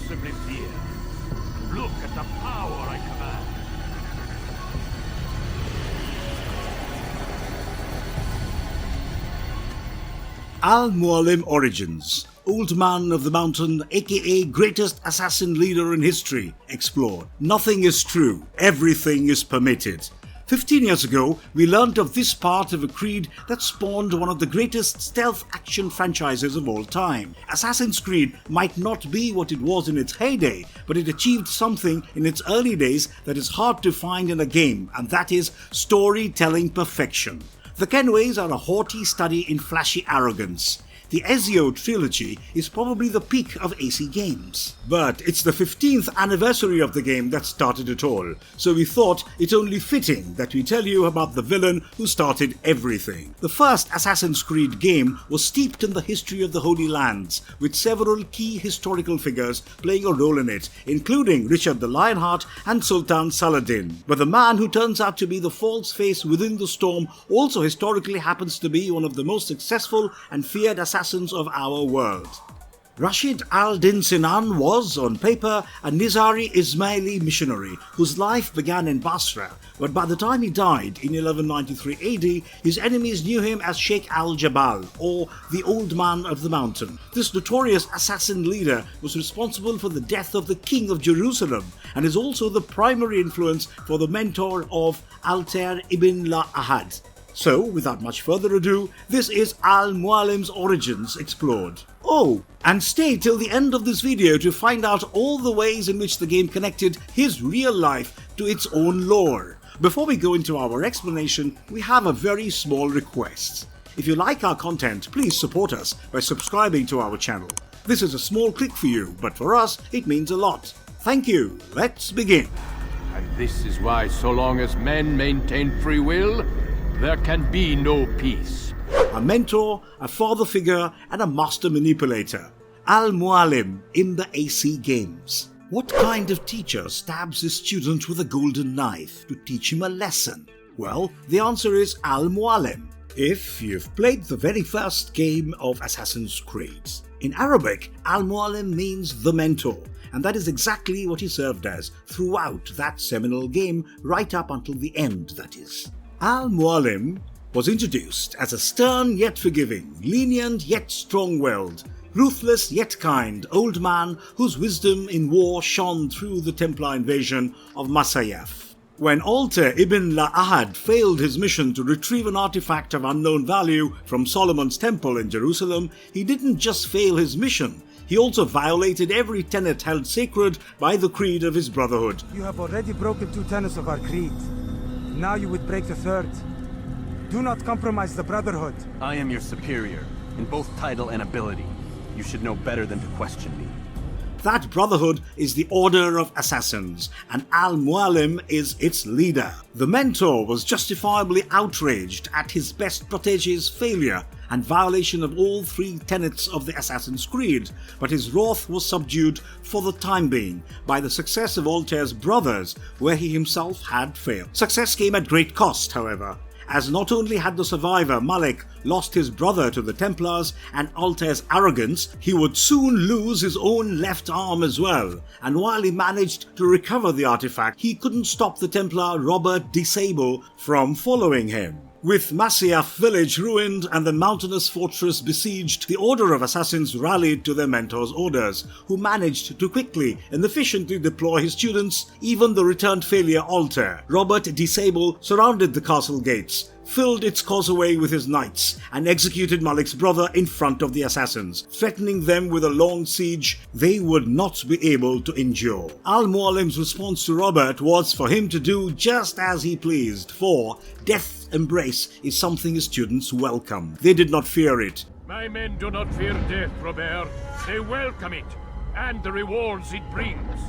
possibly fear? Look at the power I command. Al-Mualim Origins. Old Man of the Mountain, aka greatest assassin leader in history, explored. Nothing is true, everything is permitted. 15 years ago, we learnt of this part of a creed that spawned one of the greatest stealth action franchises of all time. Assassin's Creed might not be what it was in its heyday, but it achieved something in its early days that is hard to find in a game, and that is storytelling perfection. The Kenways are a haughty study in flashy arrogance. The Ezio trilogy is probably the peak of AC games. But it's the 15th anniversary of the game that started it all, so we thought it only fitting that we tell you about the villain who started everything. The first Assassin's Creed game was steeped in the history of the Holy Lands, with several key historical figures playing a role in it, including Richard the Lionheart and Sultan Saladin. But the man who turns out to be the false face within the storm also historically happens to be one of the most successful and feared assassins of our world. Rashid al-Din Sinan was, on paper, a Nizari Ismaili missionary whose life began in Basra, but by the time he died in 1193 AD, his enemies knew him as Sheikh al-Jabal, or the Old Man of the Mountain. This notorious assassin leader was responsible for the death of the King of Jerusalem and is also the primary influence for the mentor of Altair ibn la-Ahad. So, without much further ado, this is Al-Mualim's Origins explored. Oh, and stay till the end of this video to find out all the ways in which the game connected his real life to its own lore. Before we go into our explanation, we have a very small request. If you like our content, please support us by subscribing to our channel. This is a small click for you, but for us, it means a lot. Thank you. Let's begin. And this is why, so long as men maintain free will, there can be no peace. A mentor, a father figure, and a master manipulator. Al-Mualim in the AC games. What kind of teacher stabs his student with a golden knife to teach him a lesson? Well, the answer is Al-Mualim. If you've played the very first game of Assassin's Creed. In Arabic, Al-Mualim means the mentor, and that is exactly what he served as throughout that seminal game, right up until the end, that is. Al-Mualim was introduced as a stern yet forgiving, lenient yet strong-willed, ruthless yet kind old man whose wisdom in war shone through the Templar invasion of Masyaf. When Altair ibn la-Ahad failed his mission to retrieve an artifact of unknown value from Solomon's temple in Jerusalem, he didn't just fail his mission, he also violated every tenet held sacred by the creed of his brotherhood. You have already broken 2 tenets of our creed. Now you would break the 3rd. Do not compromise the Brotherhood. I am your superior, in both title and ability. You should know better than to question me. That brotherhood is the Order of Assassins, and Al-Mualim is its leader. The mentor was justifiably outraged at his best protege's failure and violation of all 3 tenets of the Assassin's Creed, but his wrath was subdued for the time being by the success of Altair's brothers, where he himself had failed. Success came at great cost, however, as not only had the survivor Malik lost his brother to the Templars and Altair's arrogance, he would soon lose his own left arm as well, and while he managed to recover the artifact, he couldn't stop the Templar Robert de Sable from following him. With Masyaf village ruined and the mountainous fortress besieged, the Order of Assassins rallied to their mentor's orders, who managed to quickly and efficiently deploy his students, even the returned failure Altair. Robert de Sable surrounded the castle gates, filled its causeway with his knights, and executed Malik's brother in front of the assassins, threatening them with a long siege they would not be able to endure. Al-Mualim's response to Robert was for him to do just as he pleased, for death's embrace is something his students welcome. They did not fear it. My men do not fear death, Robert. They welcome it, and the rewards it brings.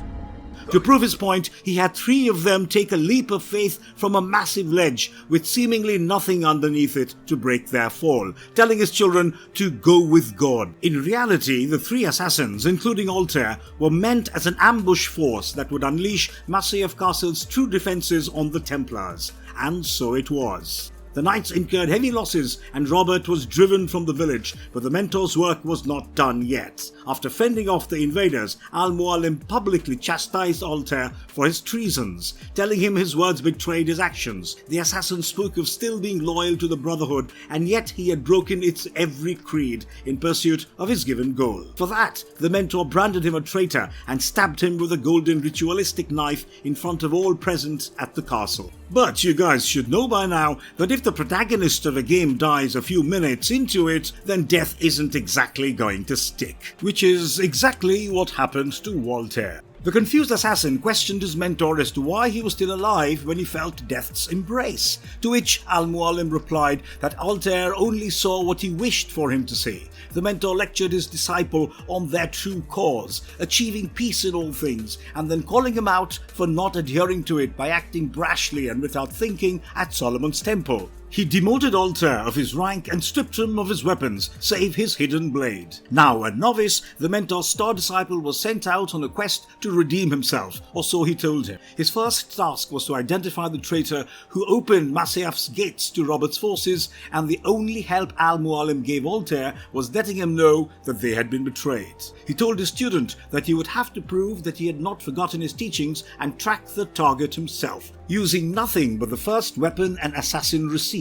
To prove his point, he had 3 of them take a leap of faith from a massive ledge with seemingly nothing underneath it to break their fall, telling his children to go with God. In reality, the 3 assassins, including Altair, were meant as an ambush force that would unleash Masyaf Castle's true defenses on the Templars. And so it was. The knights incurred heavy losses and Robert was driven from the village, but the mentor's work was not done yet. After fending off the invaders, al-Mualim publicly chastised Altair for his treasons, telling him his words betrayed his actions. The assassin spoke of still being loyal to the Brotherhood, and yet he had broken its every creed in pursuit of his given goal. For that, the mentor branded him a traitor and stabbed him with a golden ritualistic knife in front of all present at the castle. But you guys should know by now that if the protagonist of a game dies a few minutes into it, then death isn't exactly going to stick. Which is exactly what happened to Walter. The confused assassin questioned his mentor as to why he was still alive when he felt death's embrace, to which al-Mualim replied that Altair only saw what he wished for him to see. The mentor lectured his disciple on their true cause, achieving peace in all things, and then calling him out for not adhering to it by acting brashly and without thinking at Solomon's temple. He demoted Altair of his rank and stripped him of his weapons, save his hidden blade. Now a novice, the mentor's star disciple was sent out on a quest to redeem himself, or so he told him. His first task was to identify the traitor who opened Masyaf's gates to Robert's forces, and the only help al-Mualim gave Altair was letting him know that they had been betrayed. He told his student that he would have to prove that he had not forgotten his teachings and track the target himself, using nothing but the first weapon an assassin receives,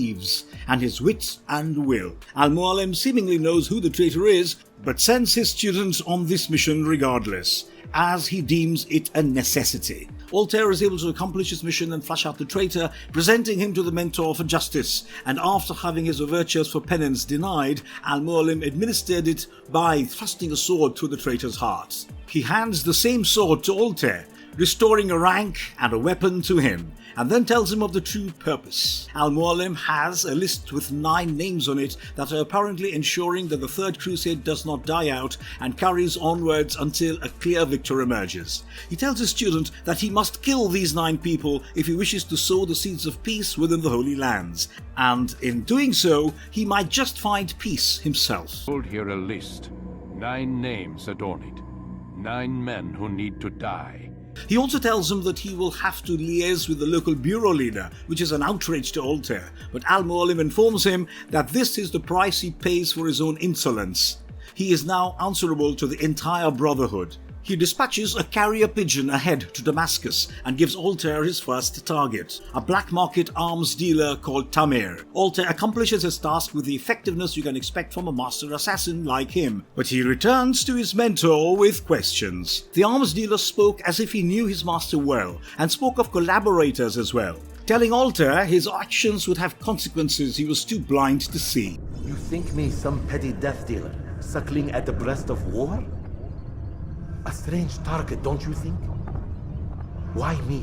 and his wit and will. Al-Mualim seemingly knows who the traitor is, but sends his students on this mission regardless, as he deems it a necessity. Altair is able to accomplish his mission and flush out the traitor, presenting him to the mentor for justice, and after having his overtures for penance denied, al-Mualim administered it by thrusting a sword through the traitor's heart. He hands the same sword to Altair, restoring a rank and a weapon to him, and then tells him of the true purpose. Al-Mualim has a list with 9 names on it that are apparently ensuring that the Third Crusade does not die out and carries onwards until a clear victor emerges. He tells his student that he must kill these 9 people if he wishes to sow the seeds of peace within the Holy Lands, and in doing so, he might just find peace himself. Hold here a list. 9 names adorn it. 9 men who need to die. He also tells him that he will have to liaise with the local bureau leader, which is an outrage to Altair, but al-Mualim informs him that this is the price he pays for his own insolence. He is now answerable to the entire Brotherhood. He dispatches a carrier pigeon ahead to Damascus and gives Altair his first target, a black market arms dealer called Tamir. Altair accomplishes his task with the effectiveness you can expect from a master assassin like him, but he returns to his mentor with questions. The arms dealer spoke as if he knew his master well, and spoke of collaborators as well, telling Altair his actions would have consequences he was too blind to see. You think me some petty death dealer, suckling at the breast of war? A strange target, don't you think? Why me,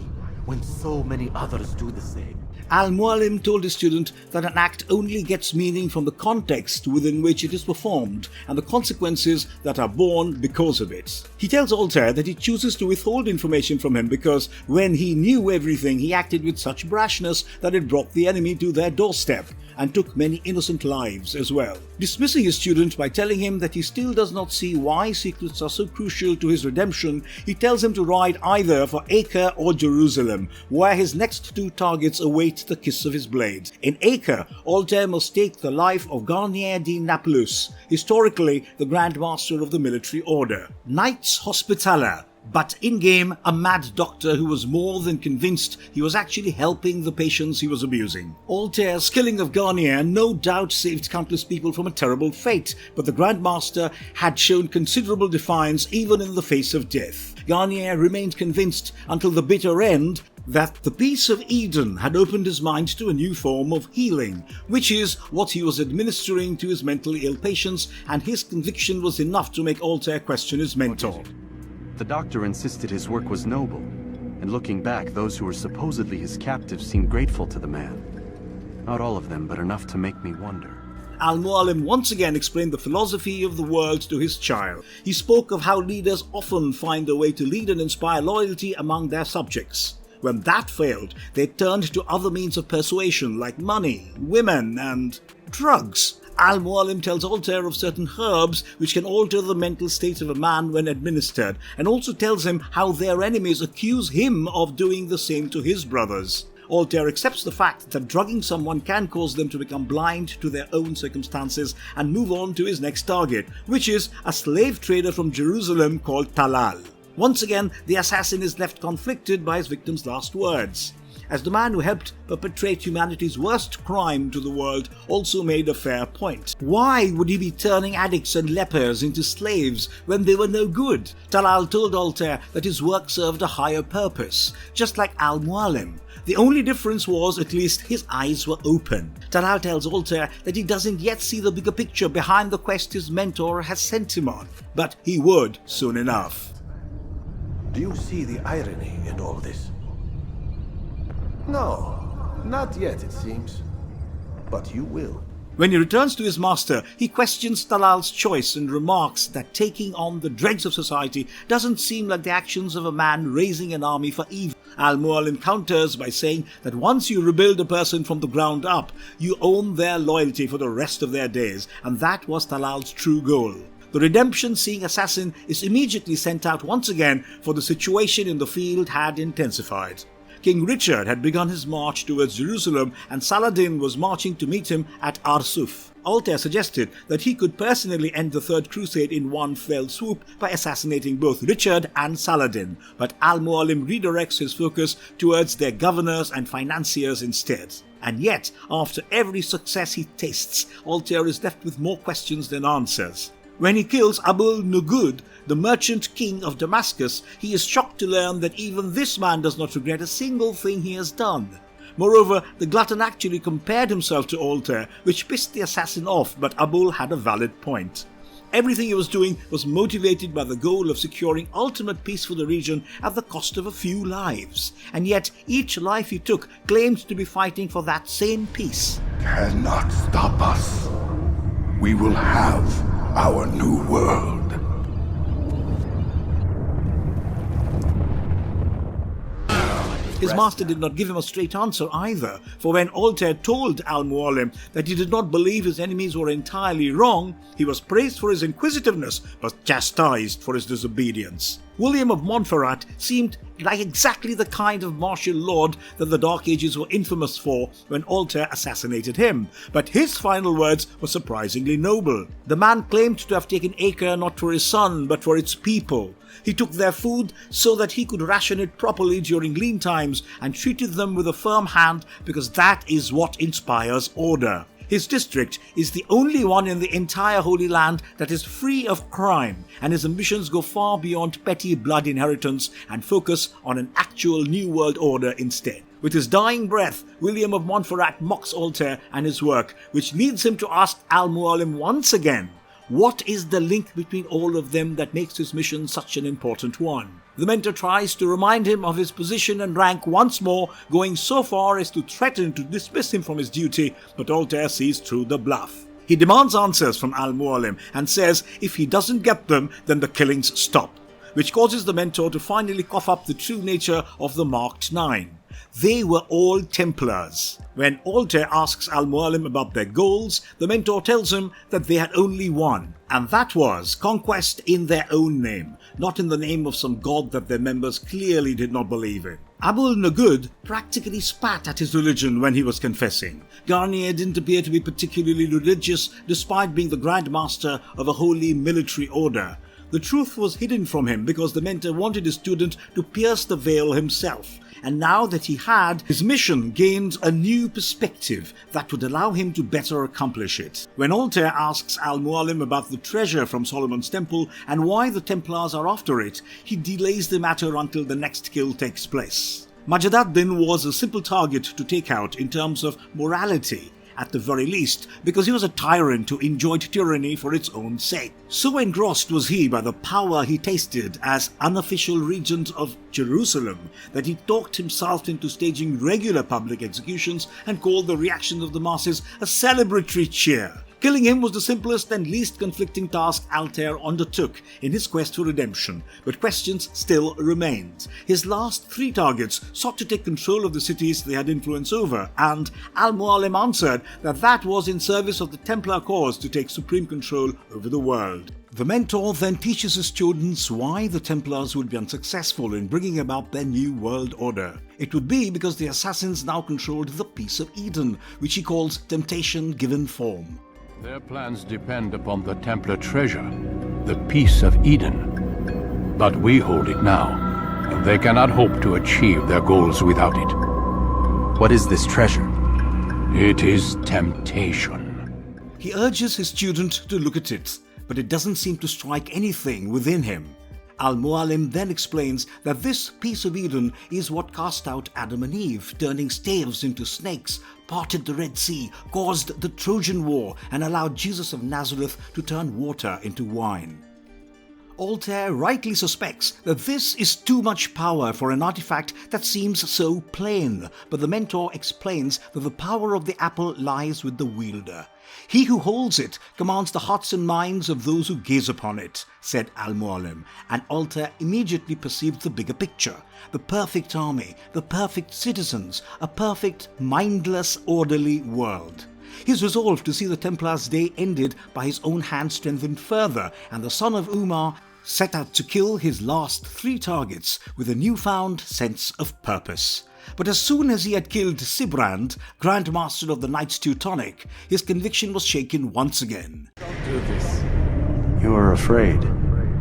when so many others do the same? Al-Mualim told his student that an act only gets meaning from the context within which it is performed and the consequences that are born because of it. He tells Altair that he chooses to withhold information from him because when he knew everything, he acted with such brashness that it brought the enemy to their doorstep and took many innocent lives as well. Dismissing his student by telling him that he still does not see why secrets are so crucial to his redemption, he tells him to ride either for Acre or Jerusalem, where his next 2 targets await the kiss of his blade. In Acre, Altair must take the life of Garnier de Napulus, historically the Grand Master of the military order. Knights Hospitaller, but in-game a mad doctor who was more than convinced he was actually helping the patients he was abusing. Altair's killing of Garnier no doubt saved countless people from a terrible fate, but the Grand Master had shown considerable defiance even in the face of death. Garnier remained convinced until the bitter end that the peace of Eden had opened his mind to a new form of healing, which is what he was administering to his mentally ill patients, and his conviction was enough to make Altair question his mentor. The doctor insisted his work was noble, and looking back, those who were supposedly his captives seemed grateful to the man. Not all of them, but enough to make me wonder. Al-Mualim once again explained the philosophy of the world to his child. He spoke of how leaders often find a way to lead and inspire loyalty among their subjects. When that failed, they turned to other means of persuasion like money, women, and drugs. Al-Mualim tells Altair of certain herbs which can alter the mental state of a man when administered, and also tells him how their enemies accuse him of doing the same to his brothers. Altair accepts the fact that drugging someone can cause them to become blind to their own circumstances and move on to his next target, which is a slave trader from Jerusalem called Talal. Once again, the assassin is left conflicted by his victim's last words, as the man who helped perpetrate humanity's worst crime to the world also made a fair point. Why would he be turning addicts and lepers into slaves when they were no good? Talal told Altair that his work served a higher purpose, just like al-mualim. The only difference was at least his eyes were open. Talal tells Altair that he doesn't yet see the bigger picture behind the quest his mentor has sent him on, but he would soon enough. Do you see the irony in all this? No, not yet it seems. But you will. When he returns to his master, he questions Talal's choice and remarks that taking on the dregs of society doesn't seem like the actions of a man raising an army for evil. Al-Mualim counters by saying that once you rebuild a person from the ground up, you own their loyalty for the rest of their days, and that was Talal's true goal. The redemption-seeking assassin is immediately sent out once again, for the situation in the field had intensified. King Richard had begun his march towards Jerusalem, and Saladin was marching to meet him at Arsuf. Altair suggested that he could personally end the Third Crusade in one fell swoop by assassinating both Richard and Saladin, but al-Mualim redirects his focus towards their governors and financiers instead. And yet, after every success he tastes, Altair is left with more questions than answers. When he kills Abu Nugud, the merchant king of Damascus, he is shocked to learn that even this man does not regret a single thing he has done. Moreover, the glutton actually compared himself to Altair, which pissed the assassin off, but Abul had a valid point. Everything he was doing was motivated by the goal of securing ultimate peace for the region at the cost of a few lives. And yet, each life he took claimed to be fighting for that same peace. Cannot stop us. We will have our new world. His master did not give him a straight answer either, for when Altair told al-Mualim that he did not believe his enemies were entirely wrong, he was praised for his inquisitiveness but chastised for his disobedience. William of Montferrat seemed like exactly the kind of martial lord that the Dark Ages were infamous for when Altair assassinated him, but his final words were surprisingly noble. The man claimed to have taken Acre not for his son but for its people. He took their food so that he could ration it properly during lean times and treated them with a firm hand because that is what inspires order. His district is the only one in the entire Holy Land that is free of crime, and his ambitions go far beyond petty blood inheritance and focus on an actual New World Order instead. With his dying breath, William of Montferrat mocks Altair and his work, which leads him to ask al-Mualim once again, what is the link between all of them that makes his mission such an important one? The mentor tries to remind him of his position and rank once more, going so far as to threaten to dismiss him from his duty, but Altair sees through the bluff. He demands answers from al-Mualim and says if he doesn't get them, then the killings stop, which causes the mentor to finally cough up the true nature of the Marked Nine. They were all Templars. When Altair asks al-Mualim about their goals, the mentor tells him that they had only one, and that was conquest in their own name, not in the name of some god that their members clearly did not believe in. Abu Nugud practically spat at his religion when he was confessing. Garnier didn't appear to be particularly religious despite being the Grand Master of a holy military order. The truth was hidden from him because the mentor wanted his student to pierce the veil himself. And now that he had, his mission gained a new perspective that would allow him to better accomplish it. When Altair asks al-Mualim about the treasure from Solomon's temple and why the Templars are after it, he delays the matter until the next kill takes place. Majd ad-Din was a simple target to take out in terms of morality, at the very least, because he was a tyrant who enjoyed tyranny for its own sake. So engrossed was he by the power he tasted as unofficial regent of Jerusalem that he talked himself into staging regular public executions and called the reaction of the masses a celebratory cheer. Killing him was the simplest and least conflicting task Altair undertook in his quest for redemption, but questions still remained. His last three targets sought to take control of the cities they had influence over, and al-Mualim answered that that was in service of the Templar cause to take supreme control over the world. The mentor then teaches his students why the Templars would be unsuccessful in bringing about their new world order. It would be because the assassins now controlled the Peace of Eden, which he calls temptation given form. Their plans depend upon the Templar treasure, the Peace of Eden. But we hold it now, and they cannot hope to achieve their goals without it. What is this treasure? It is temptation. He urges his student to look at it, but it doesn't seem to strike anything within him. Al-Mualim then explains that this Peace of Eden is what cast out Adam and Eve, turning staves into snakes, parted the Red Sea, caused the Trojan War, and allowed Jesus of Nazareth to turn water into wine. Altair rightly suspects that this is too much power for an artifact that seems so plain, but the mentor explains that the power of the apple lies with the wielder. He who holds it commands the hearts and minds of those who gaze upon it, said Al-Mualim, and Altair immediately perceived the bigger picture, the perfect army, the perfect citizens, a perfect, mindless, orderly world. His resolve to see the Templars' day ended by his own hand strengthened further, and the son of Umar set out to kill his last 3 targets with a newfound sense of purpose. But as soon as he had killed Sibrand, Grand Master of the Knights Teutonic, his conviction was shaken once again. Don't do this. You are afraid.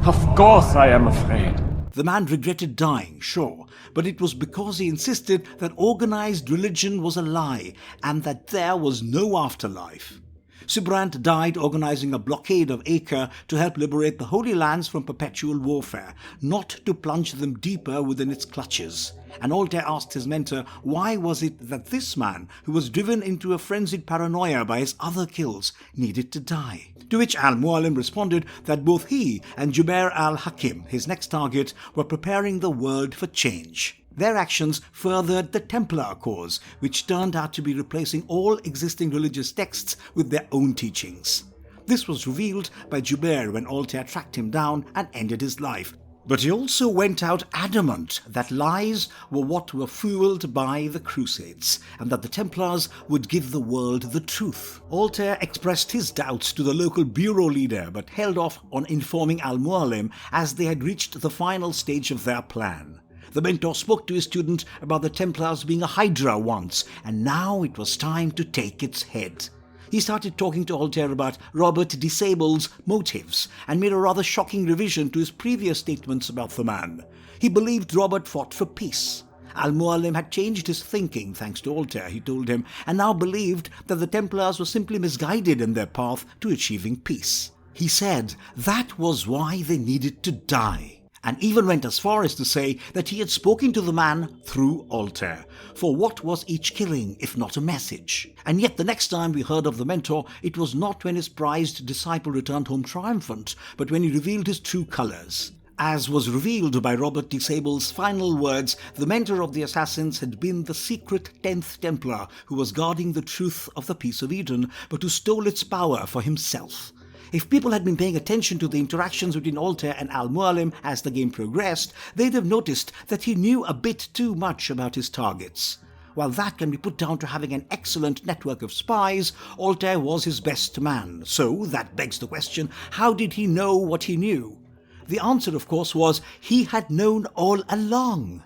Of course I am afraid. The man regretted dying, sure, but it was because he insisted that organized religion was a lie and that there was no afterlife. Sibrand died organizing a blockade of Acre to help liberate the Holy Lands from perpetual warfare, not to plunge them deeper within its clutches. And Altair asked his mentor why was it that this man, who was driven into a frenzied paranoia by his other kills, needed to die. To which Al-Mualim responded that both he and Jubair al-Hakim, his next target, were preparing the world for change. Their actions furthered the Templar cause, which turned out to be replacing all existing religious texts with their own teachings. This was revealed by Jubair when Altair tracked him down and ended his life. But he also went out adamant that lies were what were fueled by the Crusades, and that the Templars would give the world the truth. Altair expressed his doubts to the local bureau leader, but held off on informing Al-Mualim as they had reached the final stage of their plan. The mentor spoke to his student about the Templars being a hydra once, and now it was time to take its head. He started talking to Altair about Robert Disable's motives and made a rather shocking revision to his previous statements about the man. He believed Robert fought for peace. Al-Mualim had changed his thinking thanks to Altair, he told him, and now believed that the Templars were simply misguided in their path to achieving peace. He said that was why they needed to die, and even went as far as to say that he had spoken to the man through Altair. For what was each killing if not a message? And yet the next time we heard of the mentor, it was not when his prized disciple returned home triumphant, but when he revealed his true colours. As was revealed by Robert Disable's final words, the mentor of the assassins had been the secret 10th Templar who was guarding the truth of the Peace of Eden, but who stole its power for himself. If people had been paying attention to the interactions between Altair and Al-Mualim as the game progressed, they'd have noticed that he knew a bit too much about his targets. While that can be put down to having an excellent network of spies, Altair was his best man. So that begs the question, how did he know what he knew? The answer, of course, was he had known all along.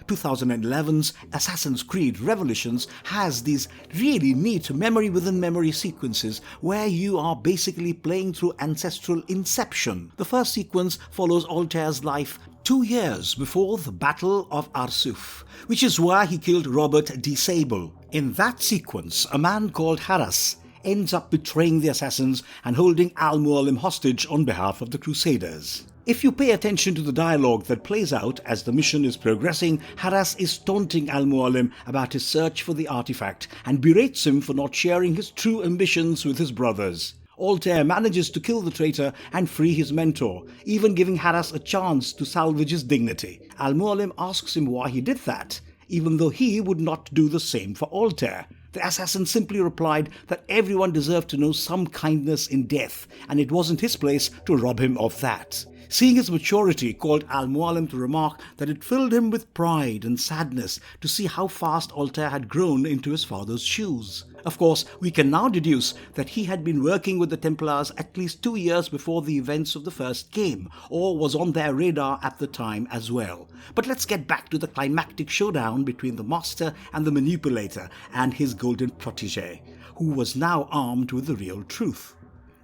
2011's Assassin's Creed Revolutions has these really neat memory-within-memory sequences where you are basically playing through Ancestral Inception. The first sequence follows Altair's life 2 years before the Battle of Arsuf, which is where he killed Robert Disable. In that sequence, a man called Haras ends up betraying the assassins and holding Al-Mualim hostage on behalf of the Crusaders. If you pay attention to the dialogue that plays out as the mission is progressing, Haras is taunting Al-Mualim about his search for the artifact and berates him for not sharing his true ambitions with his brothers. Altair manages to kill the traitor and free his mentor, even giving Haras a chance to salvage his dignity. Al-Mualim asks him why he did that, even though he would not do the same for Altair. The assassin simply replied that everyone deserved to know some kindness in death, and it wasn't his place to rob him of that. Seeing his maturity caused al-Mualim to remark that it filled him with pride and sadness to see how fast Altair had grown into his father's shoes. Of course, we can now deduce that he had been working with the Templars at least 2 years before the events of the first game, or was on their radar at the time as well. But let's get back to the climactic showdown between the Master and the Manipulator and his golden protege, who was now armed with the real truth.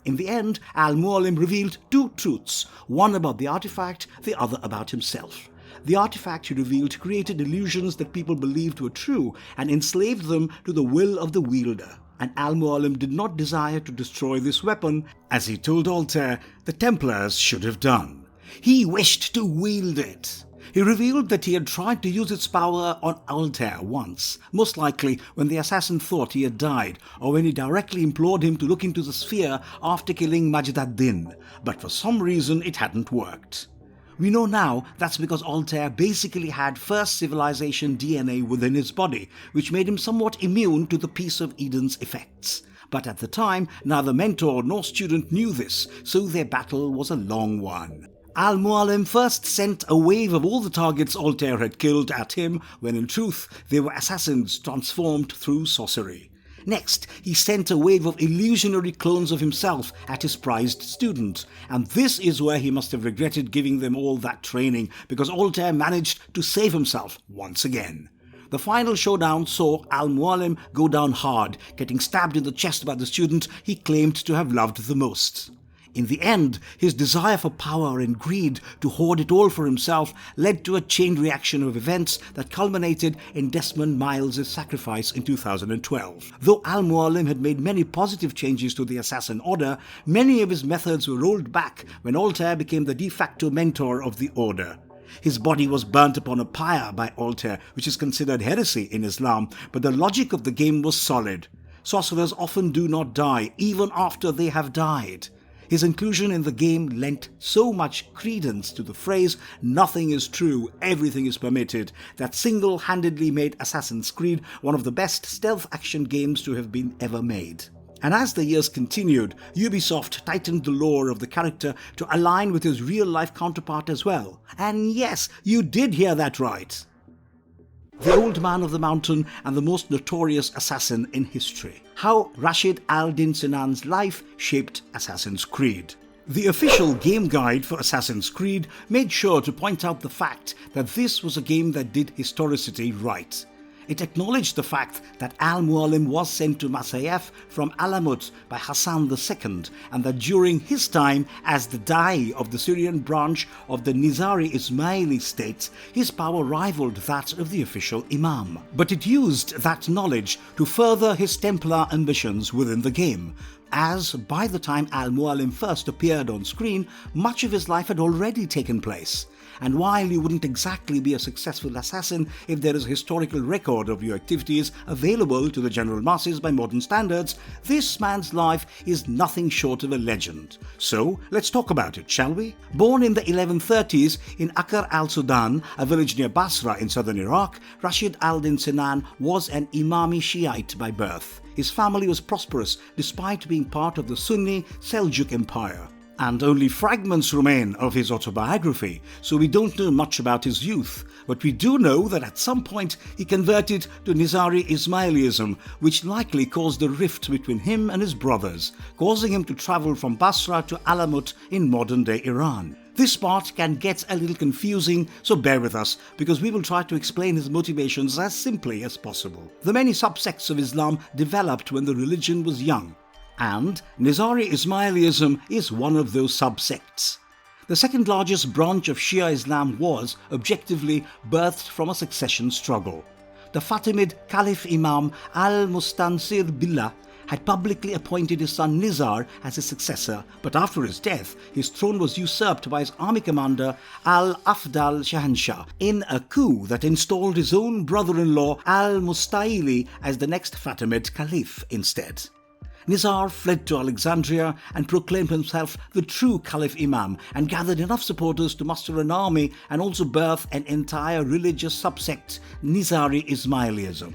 In the end, al-Mualim revealed 2 truths, one about the artifact, the other about himself. The artifact, he revealed, created illusions that people believed were true and enslaved them to the will of the wielder. And al-Mualim did not desire to destroy this weapon, as he told Altair the Templars should have done. He wished to wield it. He revealed that he had tried to use its power on Altair once, most likely when the assassin thought he had died, or when he directly implored him to look into the sphere after killing Majd ad-Din, but for some reason it hadn't worked. We know now that's because Altair basically had First Civilization DNA within his body, which made him somewhat immune to the Peace of Eden's effects. But at the time, neither mentor nor student knew this, so their battle was a long one. Al-Mualim first sent a wave of all the targets Altair had killed at him, when in truth they were assassins transformed through sorcery. Next, he sent a wave of illusionary clones of himself at his prized student, and this is where he must have regretted giving them all that training, because Altair managed to save himself once again. The final showdown saw al-Mualim go down hard, getting stabbed in the chest by the student he claimed to have loved the most. In the end, his desire for power and greed to hoard it all for himself led to a chain reaction of events that culminated in Desmond Miles' sacrifice in 2012. Though al-Mualim had made many positive changes to the Assassin Order, many of his methods were rolled back when Altair became the de facto mentor of the Order. His body was burnt upon a pyre by Altair, which is considered heresy in Islam, but the logic of the game was solid. Sorcerers often do not die, even after they have died. His inclusion in the game lent so much credence to the phrase, "Nothing is true, everything is permitted," that single-handedly made Assassin's Creed one of the best stealth action games to have been ever made. And as the years continued, Ubisoft tightened the lore of the character to align with his real-life counterpart as well. And yes, you did hear that right. The Old Man of the Mountain and the most notorious assassin in history. How Rashid al-Din Sinan's life shaped Assassin's Creed. The official game guide for Assassin's Creed made sure to point out the fact that this was a game that did historicity right. It acknowledged the fact that al-Mualim was sent to masyaf from Alamut by Hassan II, and that during his time as the Da'i of the Syrian branch of the Nizari Ismaili state, his power rivaled that of the official Imam. But it used that knowledge to further his Templar ambitions within the game, as by the time al-Mualim first appeared on screen, much of his life had already taken place. And while you wouldn't exactly be a successful assassin if there is a historical record of your activities available to the general masses by modern standards, this man's life is nothing short of a legend. So, let's talk about it, shall we? Born in the 1130s in Akkar al-Sudan, a village near Basra in southern Iraq, Rashid al-Din Sinan was an Imami Shiite by birth. His family was prosperous despite being part of the Sunni Seljuk Empire. And only fragments remain of his autobiography, so we don't know much about his youth. But we do know that at some point he converted to Nizari Ismailism, which likely caused a rift between him and his brothers, causing him to travel from Basra to Alamut in modern-day Iran. This part can get a little confusing, so bear with us, because we will try to explain his motivations as simply as possible. The many subsects of Islam developed when the religion was young, and Nizari Ismailism is one of those subsects. The second largest branch of Shia Islam was, objectively, birthed from a succession struggle. The Fatimid Caliph Imam al-Mustansir Billah had publicly appointed his son Nizar as his successor, but after his death, his throne was usurped by his army commander al-Afdal Shahanshah in a coup that installed his own brother-in-law al-Mustaili as the next Fatimid Caliph instead. Nizar fled to Alexandria and proclaimed himself the true Caliph Imam and gathered enough supporters to muster an army and also birth an entire religious subsect, Nizari Ismailism.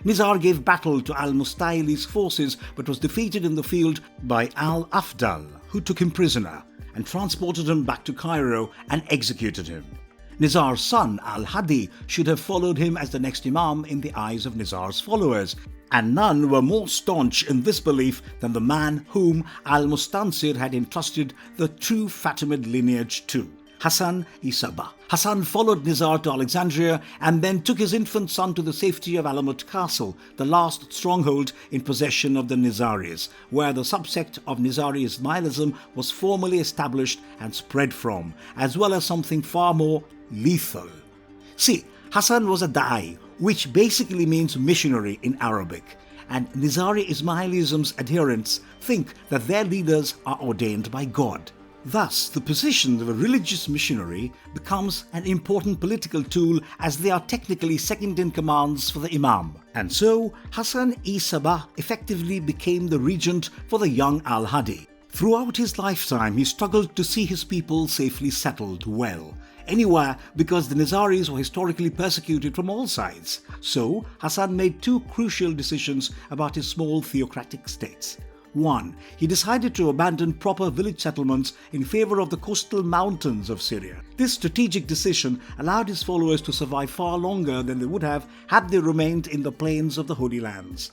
Nizar gave battle to al-Mustaili's forces but was defeated in the field by al-Afdal, who took him prisoner. and transported him back to Cairo and executed him. Nizar's son, al-Hadi, should have followed him as the next Imam in the eyes of Nizar's followers, and none were more staunch in this belief than the man whom al-Mustansir had entrusted the true Fatimid lineage to, Hassan-i-Sabah. Hassan followed Nizar to Alexandria and then took his infant son to the safety of Alamut Castle, the last stronghold in possession of the Nizaris, where the subsect of Nizari Ismailism was formally established and spread from, as well as something far more lethal. See, Hassan was a da'i, which basically means missionary in Arabic, and Nizari Ismailism's adherents think that their leaders are ordained by God. Thus, the position of a religious missionary becomes an important political tool, as they are technically second-in-commands for the Imam. And so, Hassan-i-Sabah effectively became the regent for the young al-Hadi. Throughout his lifetime, he struggled to see his people safely settled well anywhere, because the Nizaris were historically persecuted from all sides. So, Hassan made two crucial decisions about his small theocratic states. 1. He decided to abandon proper village settlements in favor of the coastal mountains of Syria. This strategic decision allowed his followers to survive far longer than they would have had they remained in the plains of the Holy Lands.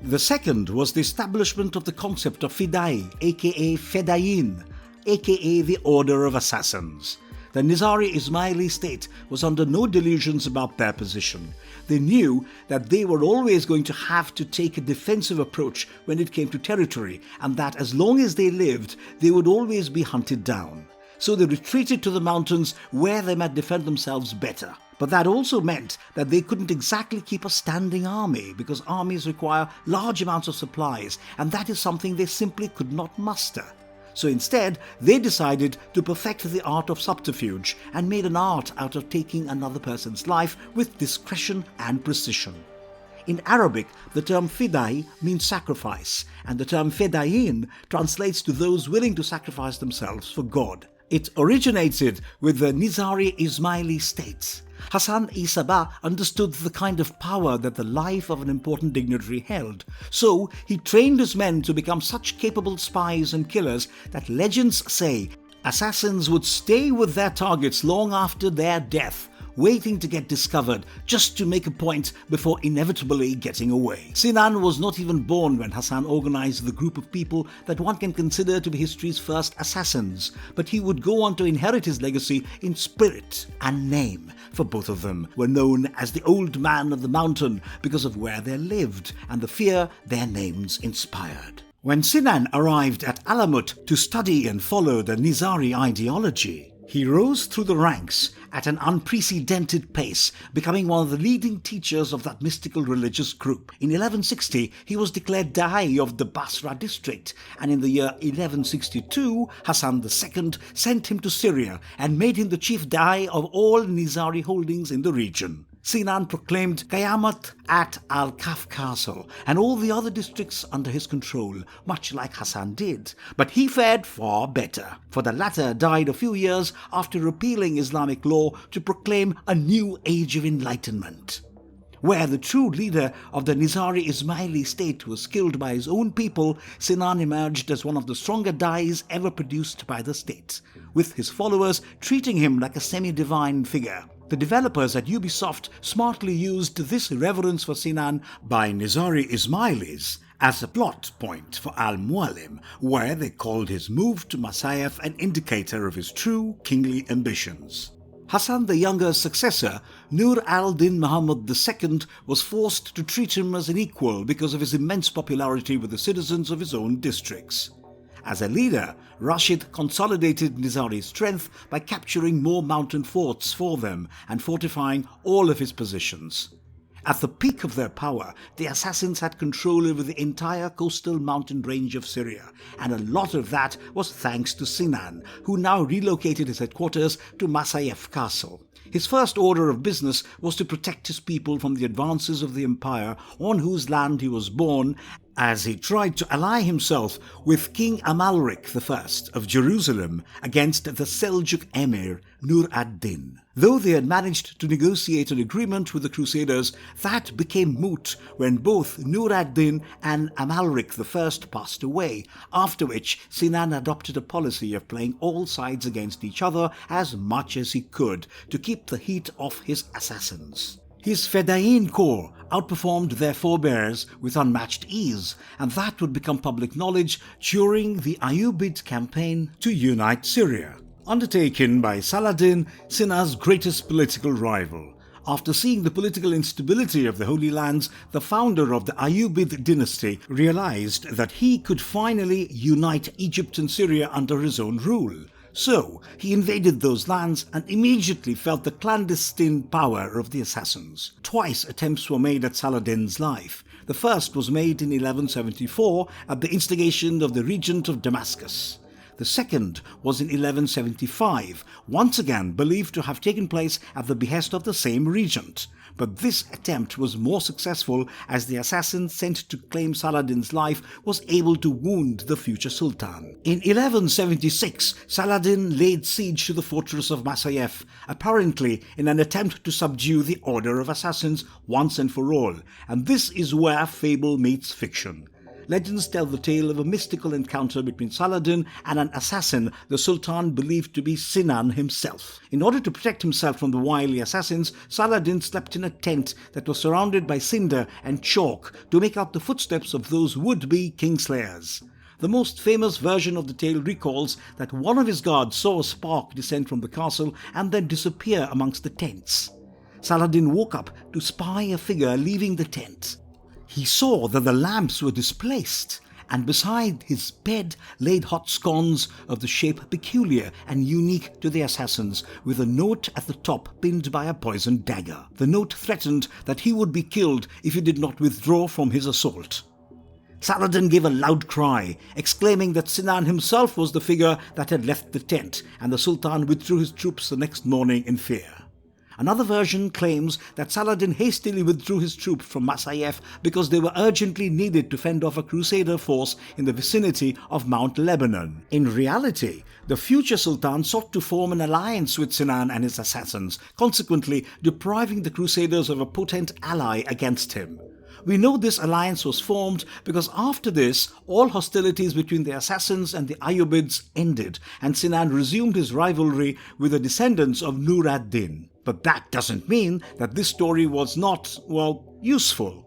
The second was the establishment of the concept of Fidai, aka Fedayin, aka the Order of Assassins. The Nizari Ismaili state was under no delusions about their position. They knew that they were always going to have to take a defensive approach when it came to territory, and that as long as they lived, they would always be hunted down. So they retreated to the mountains where they might defend themselves better. But that also meant that they couldn't exactly keep a standing army, because armies require large amounts of supplies, and that is something they simply could not muster. So instead, they decided to perfect the art of subterfuge and made an art out of taking another person's life with discretion and precision. In Arabic, the term fidai means sacrifice, and the term fedayin translates to those willing to sacrifice themselves for God. It originated with the Nizari Ismaili states. Hassan-i-Sabah understood the kind of power that the life of an important dignitary held, so he trained his men to become such capable spies and killers that legends say assassins would stay with their targets long after their death, waiting to get discovered just to make a point before inevitably getting away. Sinan was not even born when Hassan organized the group of people that one can consider to be history's first assassins, but he would go on to inherit his legacy in spirit and name, for both of them were known as the Old Man of the Mountain because of where they lived and the fear their names inspired. When Sinan arrived at Alamut to study and follow the Nizari ideology, he rose through the ranks at an unprecedented pace, becoming one of the leading teachers of that mystical religious group. In 1160, he was declared Da'i of the Basra district, and in the year 1162, Hassan II sent him to Syria and made him the chief Da'i of all Nizari holdings in the region. Sinan proclaimed Qayamat at al-Kaf Castle and all the other districts under his control, much like Hassan did. But he fared far better, for the latter died a few years after repealing Islamic law to proclaim a new age of enlightenment. Where the true leader of the Nizari Ismaili state was killed by his own people, Sinan emerged as one of the stronger Da'is ever produced by the state, with his followers treating him like a semi-divine figure. The developers at Ubisoft smartly used this reverence for Sinan by Nizari Ismailis as a plot point for al-mualim, where they called his move to masyaf an indicator of his true kingly ambitions. Hassan the Younger's successor, Nur al-Din Muhammad II, was forced to treat him as an equal because of his immense popularity with the citizens of his own districts. As a leader, Rashid consolidated Nizari's strength by capturing more mountain forts for them and fortifying all of his positions. At the peak of their power, the assassins had control over the entire coastal mountain range of Syria, and a lot of that was thanks to Sinan, who now relocated his headquarters to Masyaf Castle. His first order of business was to protect his people from the advances of the empire on whose land he was born, as he tried to ally himself with King Amalric I of Jerusalem against the Seljuk emir Nur ad-Din. Though they had managed to negotiate an agreement with the Crusaders, that became moot when both Nur ad-Din and Amalric I passed away, after which Sinan adopted a policy of playing all sides against each other as much as he could to keep the heat off his assassins. His Fedayeen corps outperformed their forebears with unmatched ease, and that would become public knowledge during the Ayyubid campaign to unite Syria, undertaken by Saladin, Sinan's greatest political rival. After seeing the political instability of the Holy Lands, the founder of the Ayyubid dynasty realized that he could finally unite Egypt and Syria under his own rule. So, he invaded those lands and immediately felt the clandestine power of the assassins. Twice attempts were made at Saladin's life. The first was made in 1174 at the instigation of the regent of Damascus. The second was in 1175, once again believed to have taken place at the behest of the same regent. But this attempt was more successful as the assassin sent to claim Saladin's life was able to wound the future sultan. In 1176, Saladin laid siege to the fortress of Masyaf, apparently in an attempt to subdue the order of assassins once and for all, and this is where fable meets fiction. Legends tell the tale of a mystical encounter between Saladin and an assassin the Sultan believed to be Sinan himself. In order to protect himself from the wily assassins, Saladin slept in a tent that was surrounded by cinder and chalk to make out the footsteps of those would-be kingslayers. The most famous version of the tale recalls that one of his guards saw a spark descend from the castle and then disappear amongst the tents. Saladin woke up to spy a figure leaving the tent. He saw that the lamps were displaced, and beside his bed laid hot scones of the shape peculiar and unique to the assassins, with a note at the top pinned by a poisoned dagger. The note threatened that he would be killed if he did not withdraw from his assault. Saladin gave a loud cry, exclaiming that Sinan himself was the figure that had left the tent, and the Sultan withdrew his troops the next morning in fear. Another version claims that Saladin hastily withdrew his troops from Masyaf because they were urgently needed to fend off a crusader force in the vicinity of Mount Lebanon. In reality, the future Sultan sought to form an alliance with Sinan and his assassins, consequently depriving the crusaders of a potent ally against him. We know this alliance was formed because after this, all hostilities between the assassins and the Ayyubids ended, and Sinan resumed his rivalry with the descendants of Nur ad-Din. But that doesn't mean that this story was not, useful.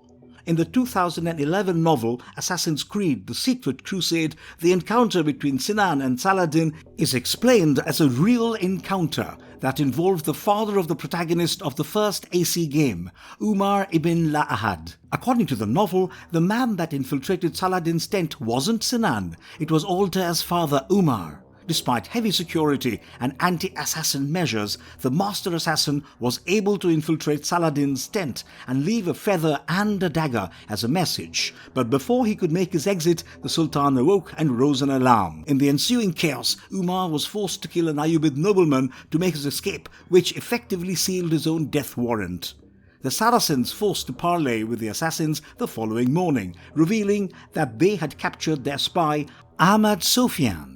In the 2011 novel Assassin's Creed: The Secret Crusade, the encounter between Sinan and Saladin is explained as a real encounter that involved the father of the protagonist of the first AC game, Umar ibn La'ahad. According to the novel, the man that infiltrated Saladin's tent wasn't Sinan, it was Altair's father Umar. Despite heavy security and anti-assassin measures, the master assassin was able to infiltrate Saladin's tent and leave a feather and a dagger as a message. But before he could make his exit, the Sultan awoke and rose an alarm. In the ensuing chaos, Umar was forced to kill an Ayyubid nobleman to make his escape, which effectively sealed his own death warrant. The Saracens forced to parley with the assassins the following morning, revealing that they had captured their spy, Ahmad Sofyan,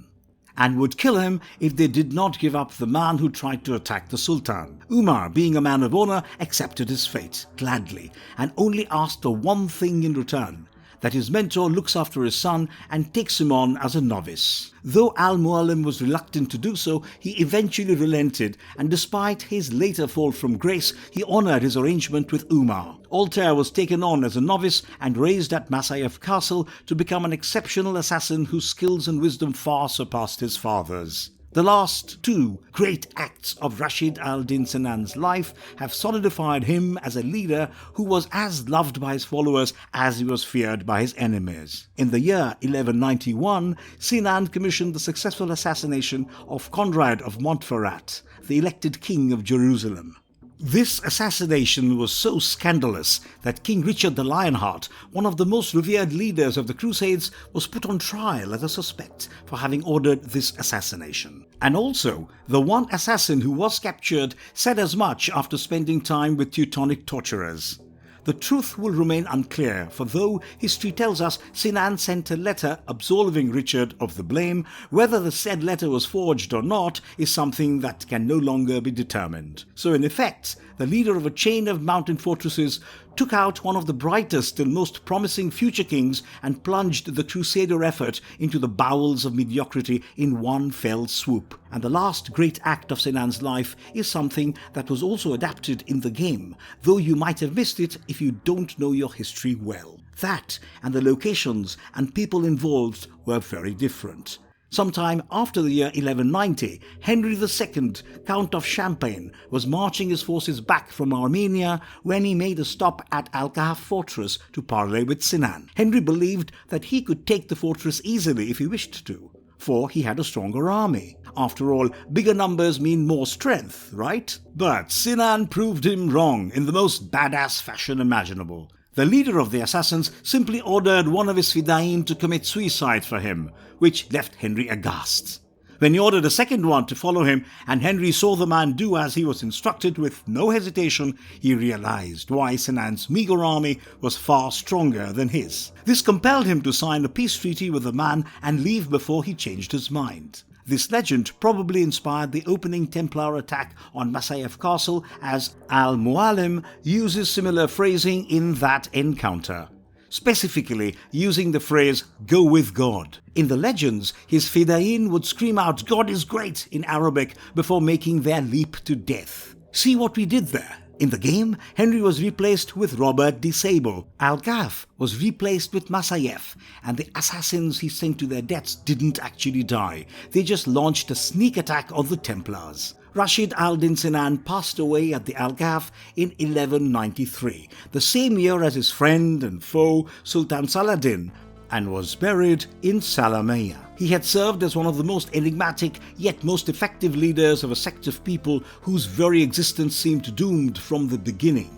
and would kill him if they did not give up the man who tried to attack the Sultan. Umar, being a man of honor, accepted his fate gladly and only asked for one thing in return: that his mentor looks after his son and takes him on as a novice. Though al-mualim was reluctant to do so, he eventually relented, and despite his later fall from grace, he honored his arrangement with Umar. Altair was taken on as a novice and raised at Masyaf Castle to become an exceptional assassin whose skills and wisdom far surpassed his father's. The last two great acts of Rashid al-Din Sinan's life have solidified him as a leader who was as loved by his followers as he was feared by his enemies. In the year 1191, Sinan commissioned the successful assassination of Conrad of Montferrat, the elected king of Jerusalem. This assassination was so scandalous that King Richard the Lionheart, one of the most revered leaders of the Crusades, was put on trial as a suspect for having ordered this assassination. And also, the one assassin who was captured said as much after spending time with Teutonic torturers. The truth will remain unclear, for though history tells us Sinan sent a letter absolving Richard of the blame, whether the said letter was forged or not is something that can no longer be determined. So in effect, the leader of a chain of mountain fortresses took out one of the brightest and most promising future kings and plunged the Crusader effort into the bowels of mediocrity in one fell swoop. And the last great act of Sinan's life is something that was also adapted in the game, though you might have missed it if you don't know your history well. That and the locations and people involved were very different. Sometime after the year 1190, Henry II, Count of Champagne, was marching his forces back from Armenia when he made a stop at Al-Kahf fortress to parley with Sinan. Henry believed that he could take the fortress easily if he wished to, for he had a stronger army. After all, bigger numbers mean more strength, right? But Sinan proved him wrong in the most badass fashion imaginable. The leader of the assassins simply ordered one of his fida'in to commit suicide for him, which left Henry aghast. When he ordered a second one to follow him, and Henry saw the man do as he was instructed with no hesitation, he realized why Sinan's meager army was far stronger than his. This compelled him to sign a peace treaty with the man and leave before he changed his mind. This legend probably inspired the opening Templar attack on Masyaf Castle, as al-mualim uses similar phrasing in that encounter, specifically using the phrase "go with God." In the legends, his fida'in would scream out "God is great" in Arabic before making their leap to death. See what we did there? In the game, Henry was replaced with Robert de Sable, Al-Kahf was replaced with Masyaf, and the assassins he sent to their deaths didn't actually die. They just launched a sneak attack on the Templars. Rashid al-Din Sinan passed away at the Al-Kahf in 1193, the same year as his friend and foe Sultan Saladin, and was buried in Salamaya. He had served as one of the most enigmatic yet most effective leaders of a sect of people whose very existence seemed doomed from the beginning.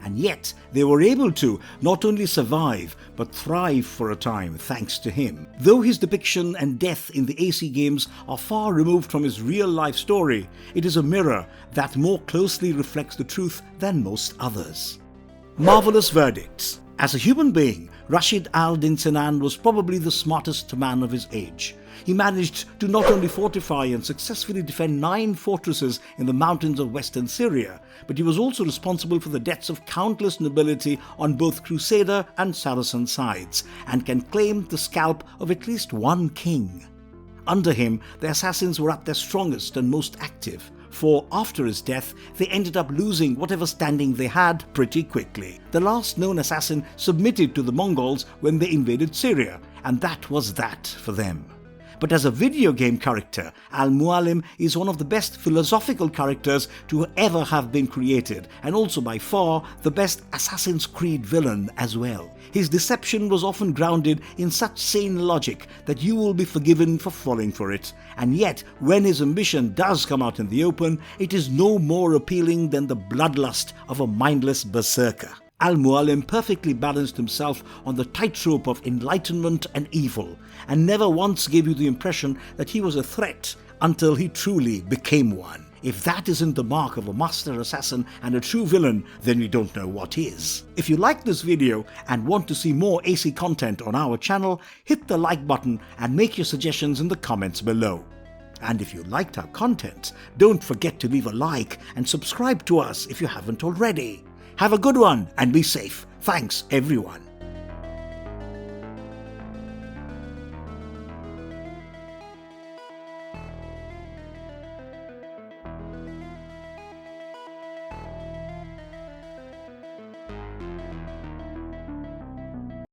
And yet they were able to not only survive but thrive for a time thanks to him. Though his depiction and death in the AC games are far removed from his real-life story, it is a mirror that more closely reflects the truth than most others. Marvelous verdicts. As a human being, Rashid al-Din Sinan was probably the smartest man of his age. He managed to not only fortify and successfully defend 9 fortresses in the mountains of western Syria, but he was also responsible for the deaths of countless nobility on both Crusader and Saracen sides, and can claim the scalp of at least one king. Under him, the assassins were at their strongest and most active, for after his death, they ended up losing whatever standing they had pretty quickly. The last known assassin submitted to the Mongols when they invaded Syria, and that was that for them. But as a video game character, al-mualim is one of the best philosophical characters to ever have been created, and also by far the best Assassin's Creed villain as well. His deception was often grounded in such sane logic that you will be forgiven for falling for it, and yet when his ambition does come out in the open, it is no more appealing than the bloodlust of a mindless berserker. Al-Mualim perfectly balanced himself on the tightrope of enlightenment and evil, and never once gave you the impression that he was a threat until he truly became one. If that isn't the mark of a master assassin and a true villain, then we don't know what is. If you like this video and want to see more AC content on our channel, hit the like button and make your suggestions in the comments below. And if you liked our content, don't forget to leave a like and subscribe to us if you haven't already. Have a good one and be safe. Thanks everyone.